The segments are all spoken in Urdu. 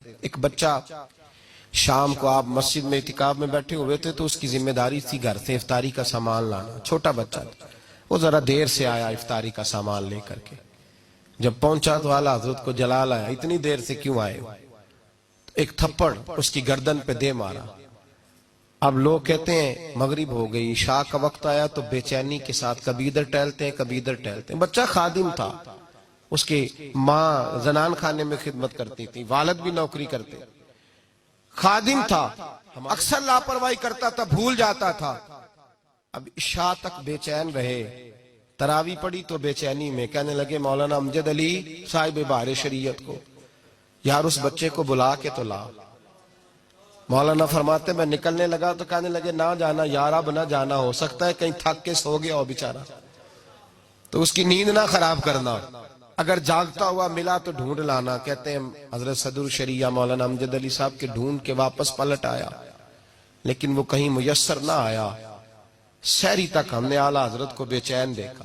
ایک بچہ شام کو آپ مسجد میں اعتکاف میں بیٹھے ہوئے تھے تو اس کی ذمہ داری تھی گھر سے افطاری کا سامان لانا. چھوٹا بچہ تھا, وہ ذرا دیر سے آیا افطاری کا سامان لے کر کے. جب پہنچا تو اعلیٰ حضرت کو جلال آیا, اتنی دیر سے کیوں آئے ہو؟ ایک تھپڑ اس کی گردن پہ دے مارا. اب لوگ کہتے ہیں مغرب ہو گئی, عشاء کا وقت آیا تو بے چینی کے ساتھ کبھی ادھر ٹہلتے ہیں کبھی ادھر ٹہلتے ہیں. بچہ خادم تھا, اس کی ماں زنان خانے میں خدمت کرتی تھی, والد بھی نوکری کرتے, خادم تھا, اکثر لاپرواہی کرتا تھا, بھول جاتا تھا. اب عشاء تک بے چین رہے, تراوی پڑی تو بے چینی میں کہنے لگے مولانا امجد علی صاحب بہار شریعت کو, یار اس بچے کو بلا کے تو لا. مولانا فرماتے میں نکلنے لگا تو کہنے لگے نہ جانا یار, اب نہ جانا, ہو سکتا ہے کہیں تھک کے سو گیا ہو بیچارہ, تو اس کی نیند نہ خراب کرنا, اگر جاگتا ہوا ملا تو ڈھونڈ لانا. کہتے ہیں حضرت صدر الشریعہ مولانا امجد علی صاحب کے ڈھونڈ کے واپس پلٹ آیا, لیکن وہ کہیں میسر نہ آیا. سحری تک ہم نے اعلیٰ حضرت کو بے چین دیکھا,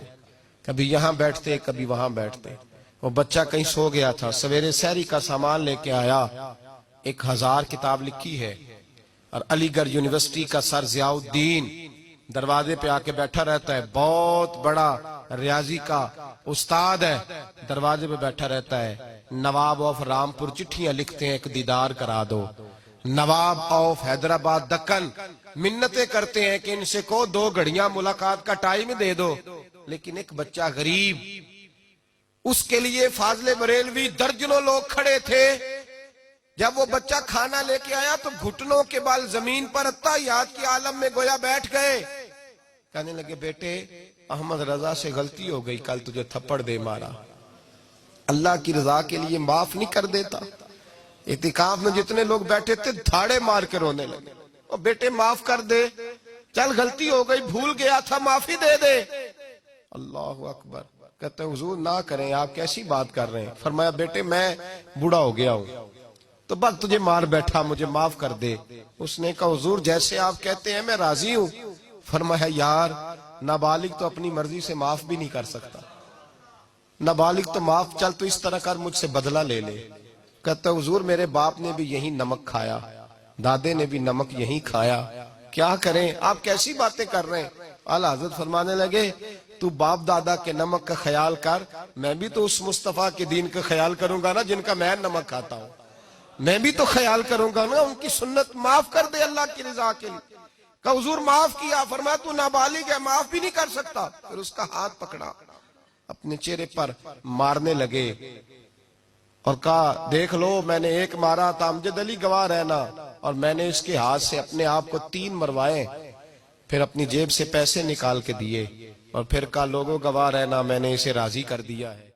کبھی یہاں بیٹھتے کبھی وہاں بیٹھتے. وہ بچہ کہیں سو گیا تھا, سویرے سحری کا سامان لے کے آیا, 1000 کتاب لکھی ہے, اور علی گڑھ یونیورسٹی کا سر ضیاء الدین دروازے پہ آ کے بیٹھا رہتا ہے, بہت بڑا ریاضی کا استاد ہے, دروازے پہ بیٹھا رہتا ہے. نواب آف رامپور چٹھیاں لکھتے ہیں ایک دیدار کرا دو, نواب آف حیدرآباد دکن منتیں کرتے ہیں کہ ان سے کو 2 گھڑیاں ملاقات کا ٹائم دے دو. لیکن ایک بچہ غریب, اس کے لیے فاضل بریلوی درجنوں لوگ کھڑے تھے. جب وہ بچہ کھانا لے کے آیا تو گھٹنوں کے بال زمین پر اتحیات کے عالم میں گویا بیٹھ گئے. کہنے لگے بیٹے احمد رضا سے غلطی ہو گئی, کل تجھے تھپڑ دے مارا, اللہ کی رضا کے لیے معاف نہیں کر دیتا. اعتکاف میں جتنے لوگ بیٹھے تھے دھاڑے مار کے رونے لگے, اور بیٹے معاف کر دے, چل غلطی ہو گئی, بھول گیا تھا, معافی دے دے. اللہ اکبر. کہتے ہیں حضور نہ کریں, آپ کیسی بات کر رہے ہیں. فرمایا بیٹے میں بوڑھا ہو گیا ہوں تو بس تجھے مار بیٹھا, مجھے معاف کر دے. اس نے کہا حضور جیسے آپ کہتے ہیں میں راضی ہوں. فرمایا یار نابالغ تو اپنی مرضی سے معاف بھی نہیں کر سکتا, نابالغ تو معاف, چل تو اس طرح کر مجھ سے بدلہ لے لے. کہتا حضور میرے باپ نے بھی یہی نمک کھایا, دادے نے بھی نمک یہی کھایا, کیا کریں, آپ کیسی باتیں کر رہے ہیں. اعلیٰ حضرت فرمانے لگے تو باپ دادا کے نمک کا خیال کر, میں بھی تو اس مصطفیٰ کے دین کا خیال کروں گا نا جن کا میں نمک کھاتا ہوں, میں بھی تو خیال کروں گا نا, ان کی سنت معاف کر دے اللہ کی رضا کے لیے. کہ حضور معاف کیا. فرمایا تو نابالغ ہے, معاف بھی نہیں کر سکتا. پھر اس کا ہاتھ پکڑا, اپنے چہرے پر مارنے لگے اور کہا دیکھ لو میں نے 1 مارا تھا, امجد علی گواہ رہنا, اور میں نے اس کے ہاتھ سے اپنے آپ کو 3 مروائے. پھر اپنی جیب سے پیسے نکال کے دیے اور پھر کہا لوگوں گواہ رہنا میں نے اسے راضی کر دیا ہے.